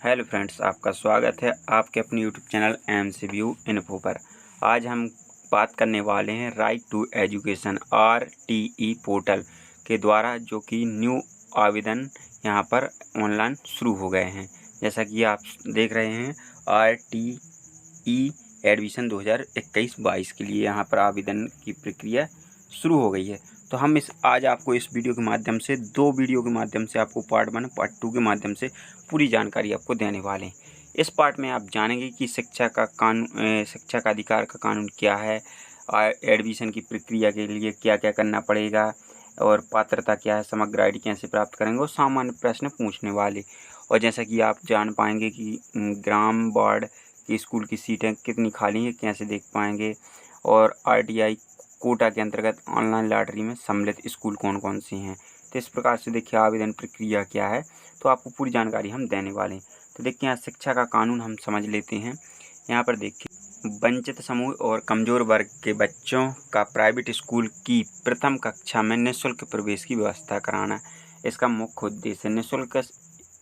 Hello friends, आपका स्वागत है आपके अपने यूट्यूब चैनल MCView इन्फो पर। आज हम बात करने वाले हैं right to education RTE portal के द्वारा जो कि न्यू आवेदन यहाँ पर ऑनलाइन शुरू हो गए हैं। जैसा कि आप देख रहे हैं RTE एडमिशन 2021-22 के लिए यहाँ पर आवेदन की प्रक्रिया शुरू हो गई है। तो हम आज आपको इस वीडियो के माध्यम से 2 वीडियो के माध्यम से आपको पार्ट 1 पार्ट 2 के माध्यम से पूरी जानकारी आपको देने वाले हैं। इस पार्ट में आप जानेंगे कि शिक्षा का अधिकार का कानून क्या है, एडमिशन की प्रक्रिया के लिए क्या क्या करना पड़ेगा और पात्रता क्या है, समग्र आईडी कैसे प्राप्त करेंगे और सामान्य प्रश्न पूछने वाले। और जैसा कि आप जान पाएंगे कि ग्राम वार्ड की स्कूल की सीटें कितनी खाली हैं कैसे देख पाएंगे, और RTI कोटा के अंतर्गत ऑनलाइन लॉटरी में सम्मिलित स्कूल कौन कौन से हैं। तो इस प्रकार से देखिए आवेदन प्रक्रिया क्या है, तो आपको पूरी जानकारी हम देने वाले हैं। तो देखिए यहाँ शिक्षा का कानून हम समझ लेते हैं। यहाँ पर देखिए वंचित समूह और कमज़ोर वर्ग के बच्चों का प्राइवेट स्कूल की प्रथम कक्षा में निःशुल्क प्रवेश की व्यवस्था कराना। इसका मुख्य उद्देश्य निःशुल्क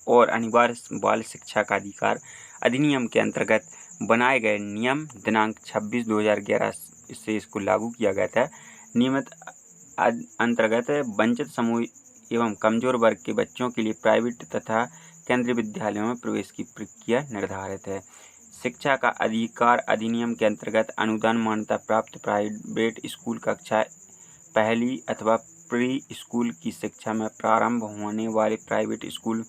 और अनिवार्य बाल शिक्षा का अधिकार अधिनियम के अंतर्गत बनाए गए नियम दिनांक 26/2011 से इसको लागू किया गया था। नियमित अंतर्गत वंचित समूह एवं कमजोर वर्ग के बच्चों के लिए प्राइवेट तथा केंद्रीय विद्यालयों में प्रवेश की प्रक्रिया निर्धारित है। शिक्षा का अधिकार अधिनियम के अंतर्गत अनुदान मान्यता प्राप्त प्राइवेट स्कूल कक्षा पहली अथवा प्री स्कूल की शिक्षा में प्रारंभ होने वाले प्राइवेट स्कूल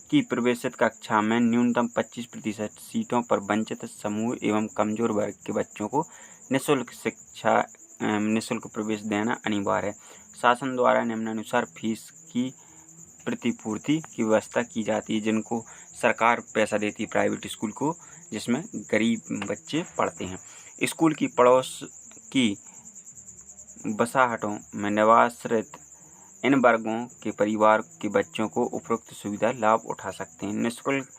की प्रवेशित कक्षा में न्यूनतम 25% सीटों पर वंचित समूह एवं कमजोर वर्ग के बच्चों को निःशुल्क प्रवेश देना अनिवार्य है। शासन द्वारा निम्नानुसार फीस की प्रतिपूर्ति की व्यवस्था की जाती है, जिनको सरकार पैसा देती है प्राइवेट स्कूल को, जिसमें गरीब बच्चे पढ़ते हैं। स्कूल की पड़ोस की बसाहटों में निवासरत इन वर्गों के परिवार के बच्चों को उपरोक्त सुविधा लाभ उठा सकते हैं। निःशुल्क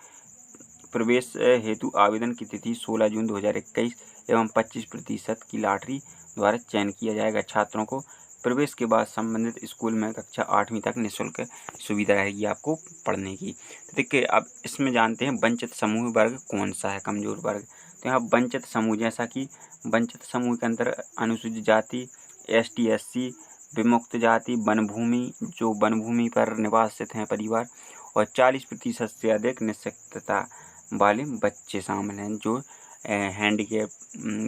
प्रवेश हेतु आवेदन की तिथि 16 जून 2021 एवं 25% की लॉटरी द्वारा चयन किया जाएगा। छात्रों को प्रवेश के बाद संबंधित स्कूल में कक्षा 8वीं तक निःशुल्क सुविधा रहेगी आपको पढ़ने की। तो देखिए अब इसमें जानते हैं वंचित समूह वर्ग कौन सा है, कमजोर वर्ग। तो यहाँ वंचित समूह, जैसा कि वंचित समूह के अंदर अनुसूचित जाति, ST SC, विमुक्त जाति, वनभूमि, जो वनभूमि पर निवासित हैं परिवार, और 40% से अधिक निःशक्तता वाले बच्चे शामिल हैं, जो हैंडीकैप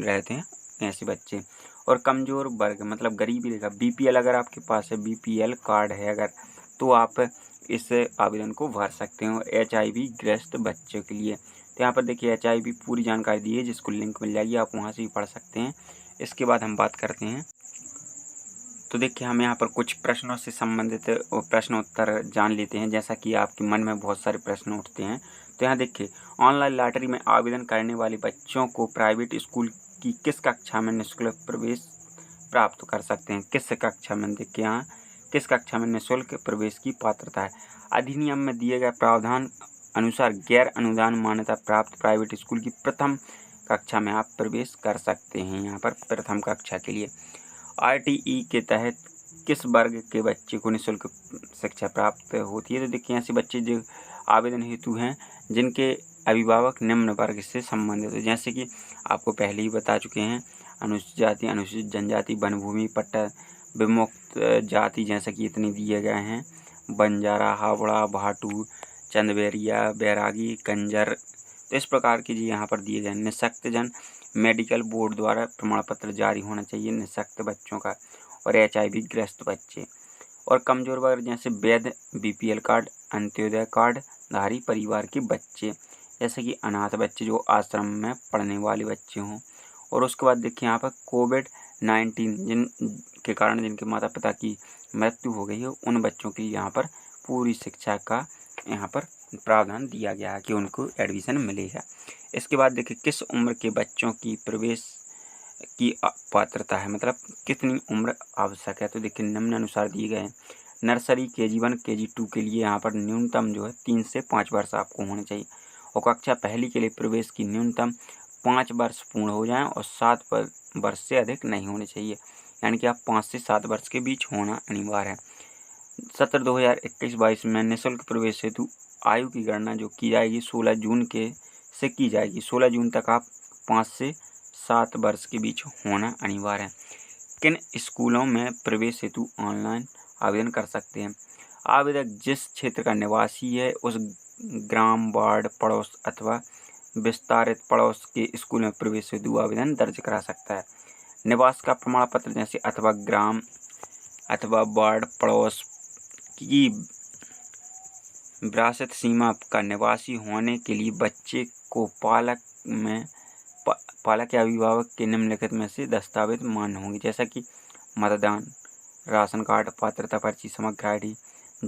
रहते हैं ऐसे बच्चे। और कमज़ोर वर्ग मतलब गरीबी रेखा, BPL अगर आपके पास है, BPL कार्ड है अगर, तो आप इस आवेदन को भर सकते हो HIV ग्रस्त बच्चों के लिए। तो यहाँ पर देखिए HIV पूरी जानकारी दी है, जिसको लिंक मिल जाएगी, आप वहाँ से भी पढ़ सकते हैं। इसके बाद हम बात करते हैं, तो देखिए हम यहाँ पर कुछ प्रश्नों से संबंधित प्रश्न उत्तर जान लेते हैं। जैसा कि आपके मन में बहुत सारे प्रश्न उठते हैं, तो यहाँ देखिए ऑनलाइन लॉटरी में आवेदन करने वाले बच्चों को प्राइवेट स्कूल की किस कक्षा में निःशुल्क प्रवेश प्राप्त कर सकते हैं। किस कक्षा में, देखिए यहाँ किस कक्षा में निःशुल्क प्रवेश की पात्रता है। अधिनियम में दिए गए प्रावधान अनुसार गैर अनुदान मान्यता प्राप्त प्राइवेट स्कूल की प्रथम कक्षा में आप प्रवेश कर सकते हैं। यहाँ पर प्रथम कक्षा के लिए RTE के तहत किस वर्ग के बच्चे को निःशुल्क शिक्षा प्राप्त होती है। तो देखिए ऐसे बच्चे जो आवेदन हेतु हैं जिनके अभिभावक निम्न वर्ग से संबंधित है, जैसे कि आपको पहले ही बता चुके हैं, अनुसूचित जाति, अनुसूचित जनजाति, वनभूमि, पट्टा, विमुक्त जाति, जैसा कि इतने दिए गए हैं, बंजारा, हावड़ा, भाटू, चंदबेरिया, बैरागी, कंजर। तो इस प्रकार के जी यहाँ पर दिए गए। निःशक्त जन, मेडिकल बोर्ड द्वारा प्रमाण पत्र जारी होना चाहिए निःशक्त बच्चों का, और HIV ग्रस्त बच्चे। और कमजोर वर्ग जैसे वैध BPL कार्ड, अंत्योदय कार्ड धारी परिवार के बच्चे, जैसे कि अनाथ बच्चे जो आश्रम में पढ़ने वाले बच्चे हों। और उसके बाद देखिए यहाँ पर COVID-19 जिनके कारण जिनके माता पिता की मृत्यु हो गई है, उन बच्चों के लिए यहाँ पर पूरी शिक्षा का यहाँ पर प्रावधान दिया गया है कि उनको एडमिशन मिलेगा। इसके बाद देखिए किस उम्र के बच्चों की प्रवेश की पात्रता है, मतलब कितनी उम्र आवश्यक है। तो देखिए निम्नानुसार दिए गए हैं। नर्सरी, KG1, KG2 के लिए यहाँ पर न्यूनतम जो है 3 से 5 वर्ष आपको होने चाहिए, और कक्षा पहली के लिए प्रवेश की न्यूनतम 5 वर्ष पूर्ण हो जाएं और 7 वर्ष से अधिक नहीं होने चाहिए, यानी कि आप 5 से 7 वर्ष के बीच होना अनिवार्य है। सत्र 2021-22 में निःशुल्क प्रवेश हेतु आयु की गणना जो की जाएगी 16 जून के से की जाएगी। 16 जून तक आप 5 से 7 वर्ष के बीच होना अनिवार्य है। किन स्कूलों में प्रवेश हेतु ऑनलाइन आवेदन कर सकते हैं? आवेदक जिस क्षेत्र का निवासी है उस ग्राम, वार्ड, पड़ोस अथवा विस्तारित पड़ोस के स्कूल में प्रवेश हेतु आवेदन दर्ज करा सकता है। निवास का प्रमाण पत्र जैसे अथवा ग्राम अथवा वार्ड, पड़ोस की विरासत सीमा का निवासी होने के लिए बच्चे को पालक या अभिभावक के निम्नलिखित में से दस्तावेज मान्य होंगे, जैसा कि मतदान, राशन कार्ड, पात्रता पर्ची, समग्र ID,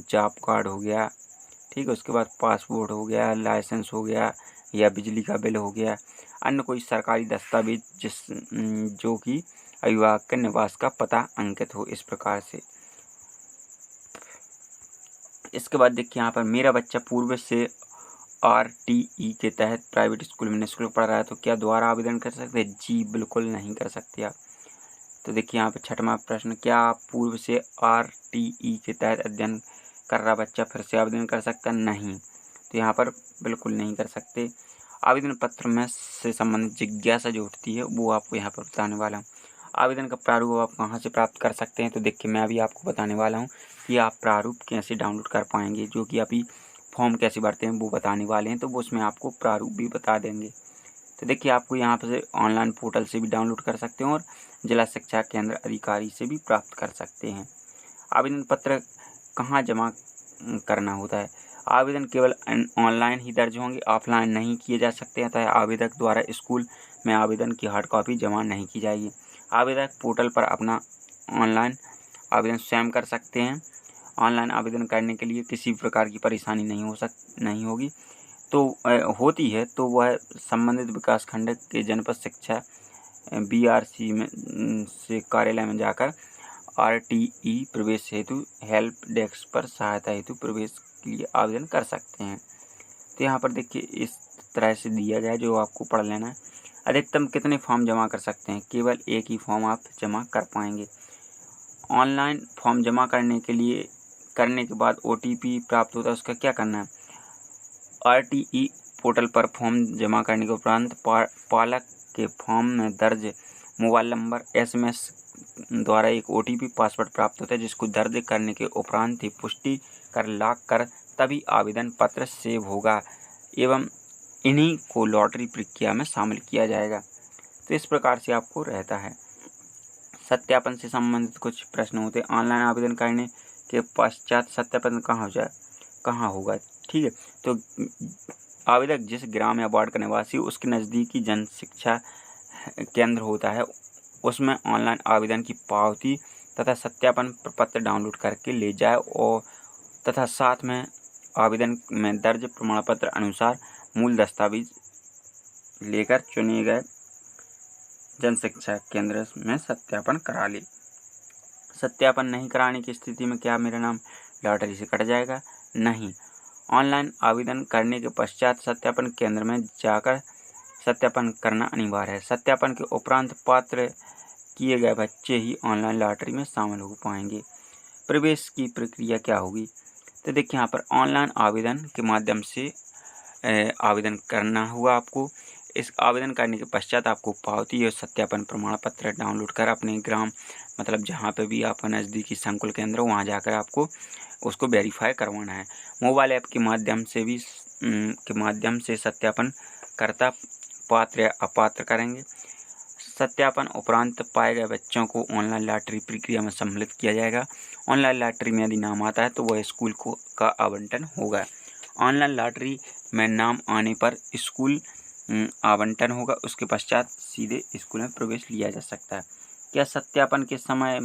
जॉब कार्ड हो गया, ठीक है। उसके बाद पासपोर्ट हो गया, लाइसेंस हो गया या बिजली का बिल हो गया, अन्य कोई सरकारी दस्तावेज जो कि अभिभावक के निवास का पता अंकित हो, इस प्रकार से। इसके बाद देखिए यहाँ पर मेरा बच्चा पूर्व से RTE के तहत प्राइवेट स्कूल में निःशुल्क पढ़ रहा है तो क्या दोबारा आवेदन कर सकते हैं? जी बिल्कुल नहीं कर सकते आप। तो देखिए यहाँ पे छठवां प्रश्न, क्या आप पूर्व से RTE के तहत अध्ययन कर रहा बच्चा फिर से आवेदन कर सकता है? नहीं, तो यहाँ पर बिल्कुल नहीं कर सकते। आवेदन पत्र में से संबंधित जिज्ञासा जो उठती है वो आपको यहाँ पर बताने वाला हूँ। आवेदन का प्रारूप आप कहाँ से प्राप्त कर सकते हैं? तो देखिए मैं अभी आपको बताने वाला हूँ कि आप प्रारूप कैसे डाउनलोड कर पाएंगे, जो कि अभी फॉर्म कैसे भरते हैं वो बताने वाले हैं, तो वो उसमें आपको प्रारूप भी बता देंगे। तो देखिए आपको यहाँ पर ऑनलाइन पोर्टल से भी डाउनलोड कर सकते हैं और जिला शिक्षा केंद्र अधिकारी से भी प्राप्त कर सकते हैं। आवेदन पत्र कहाँ जमा करना होता है? आवेदन केवल ऑनलाइन ही दर्ज होंगे, ऑफलाइन नहीं किए जा सकते, अतः आवेदक द्वारा स्कूल में आवेदन की हार्ड कॉपी जमा नहीं की जाएगी। आवेदक पोर्टल पर अपना ऑनलाइन आवेदन स्वयं कर सकते हैं। ऑनलाइन आवेदन करने के लिए किसी प्रकार की परेशानी नहीं होगी, तो होती है तो वह संबंधित विकास खंड के जनपद शिक्षा BRC में से कार्यालय में जाकर RTE प्रवेश हेतु हेल्प डेस्क पर सहायता हेतु प्रवेश के लिए आवेदन कर सकते हैं। तो यहाँ पर देखिए इस तरह से दिया गया है, जो आपको पढ़ लेना है। अधिकतम कितने फॉर्म जमा कर सकते हैं? केवल एक ही फॉर्म आप जमा कर पाएंगे। ऑनलाइन फॉर्म जमा करने के बाद OTP प्राप्त होता है, उसका क्या करना है? RTE पोर्टल पर फॉर्म जमा करने के उपरांत पालक के फॉर्म में दर्ज मोबाइल नंबर SMS द्वारा एक OTP पासवर्ड प्राप्त होता है, जिसको दर्ज करने के उपरांत ही पुष्टि कर लॉक कर तभी आवेदन पत्र सेव होगा एवं इन्हीं को लॉटरी प्रक्रिया में शामिल किया जाएगा। तो इस प्रकार से आपको रहता है। सत्यापन से संबंधित कुछ प्रश्न होते हैं। ऑनलाइन आवेदन करने के पश्चात सत्यापन कहाँ होगा? ठीक है, तो आवेदक जिस ग्राम या वार्ड का निवासी उसके नज़दीकी जन शिक्षा केंद्र होता है, उसमें ऑनलाइन आवेदन की पावती तथा सत्यापन प्रपत्र डाउनलोड करके ले जाए और तथा साथ में आवेदन में दर्ज प्रमाण पत्र अनुसार मूल दस्तावेज लेकर चुने गए जन शिक्षा केंद्र में सत्यापन करा ले। सत्यापन नहीं कराने की स्थिति में क्या मेरा नाम लॉटरी से कट जाएगा? नहीं। ऑनलाइन आवेदन करने के पश्चात सत्यापन केंद्र में जाकर सत्यापन करना अनिवार्य है। सत्यापन के उपरांत पात्र किए गए बच्चे ही ऑनलाइन लॉटरी में शामिल हो पाएंगे। प्रवेश की प्रक्रिया क्या होगी? तो देखिए यहाँ पर ऑनलाइन आवेदन के माध्यम से आवेदन करना हुआ आपको। इस आवेदन करने के पश्चात आपको पावती और सत्यापन प्रमाण पत्र डाउनलोड कर अपने ग्राम मतलब जहाँ पे भी आपका नज़दीकी संकुल केंद्र हो वहाँ जाकर आपको उसको वेरीफाई करवाना है। मोबाइल ऐप के माध्यम से सत्यापन करता पात्र या अपात्र करेंगे। सत्यापन उपरांत पाए गए बच्चों को ऑनलाइन लॉटरी प्रक्रिया में सम्मिलित किया जाएगा। ऑनलाइन लॉटरी में यदि नाम आता है तो वह स्कूल का आवंटन होगा। ऑनलाइन लॉटरी में नाम आने पर स्कूल आवंटन होगा, उसके पश्चात सीधे स्कूल में प्रवेश लिया जा सकता है। क्या सत्यापन के समय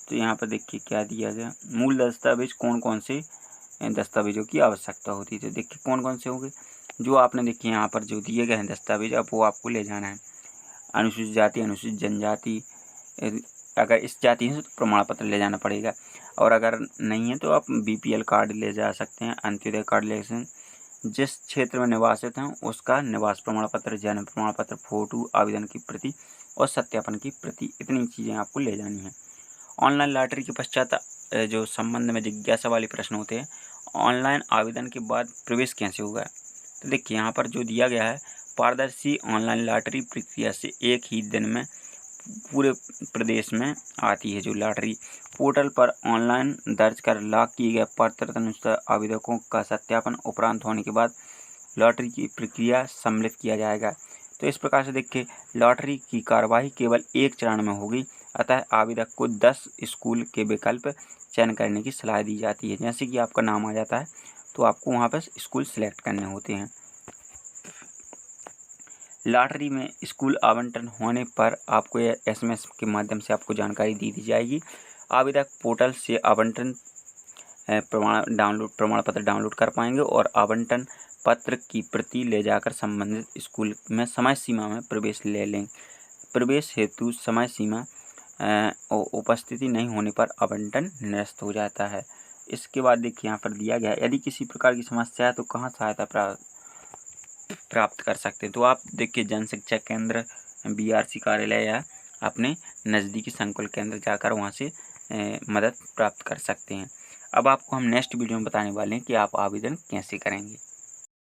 तो यहाँ पर देखिए क्या दिया गया, मूल दस्तावेज कौन कौन से दस्तावेजों की आवश्यकता होती है। तो देखिए कौन कौन से होंगे, जो आपने देखिए यहाँ पर जो दिए गए हैं दस्तावेज, अब वो आपको ले जाना है। अनुसूचित जाति, अनुसूचित जनजाति, अगर इस जाति है तो प्रमाण पत्र ले जाना पड़ेगा, और अगर नहीं है तो आप BPL कार्ड ले जा सकते हैं, अंत्योदय कार्ड ले सकते हैं। जिस क्षेत्र में निवासित हैं उसका निवास प्रमाण पत्र, जन्म प्रमाण पत्र, फोटो, आवेदन की प्रति और सत्यापन की प्रति, इतनी चीज़ें आपको ले जानी है। ऑनलाइन लॉटरी के पश्चात जो संबंध में जिज्ञासा वाले प्रश्न होते हैं, ऑनलाइन आवेदन के बाद प्रवेश कैसे होगा। तो देखिए यहाँ पर जो दिया गया है, पारदर्शी ऑनलाइन लॉटरी प्रक्रिया से एक ही दिन में पूरे प्रदेश में आती है। जो लॉटरी पोर्टल पर ऑनलाइन दर्ज कर लॉक किए गए पत्र अनुसार आवेदकों का सत्यापन उपरांत होने के बाद लॉटरी की प्रक्रिया सम्मिलित किया जाएगा। तो इस प्रकार से देखिए लॉटरी की कार्यवाही केवल एक चरण में होगी, अतः आवेदक को 10 स्कूल के विकल्प चयन करने की सलाह दी जाती है। जैसे कि आपका नाम आ जाता है तो आपको वहाँ पर स्कूल सेलेक्ट करने होते हैं। लॉटरी में स्कूल आवंटन होने पर आपको यह SMS के माध्यम से आपको जानकारी दी जाएगी। आवेदक पोर्टल से आवंटन प्रमाण पत्र डाउनलोड कर पाएंगे और आवंटन पत्र की प्रति ले जाकर संबंधित स्कूल में समय सीमा में प्रवेश ले लें। प्रवेश हेतु समय सीमा उपस्थिति नहीं होने पर आवंटन निरस्त हो जाता है। इसके बाद देखिए यहाँ पर दिया गया है, यदि किसी प्रकार की समस्या है तो कहाँ सहायता प्राप्त कर सकते हैं। तो आप देखिए जन शिक्षा केंद्र, BRC कार्यालय या अपने नज़दीकी संकुल केंद्र जाकर वहाँ से मदद प्राप्त कर सकते हैं। अब आपको हम नेक्स्ट वीडियो में बताने वाले हैं कि आप आवेदन कैसे करेंगे।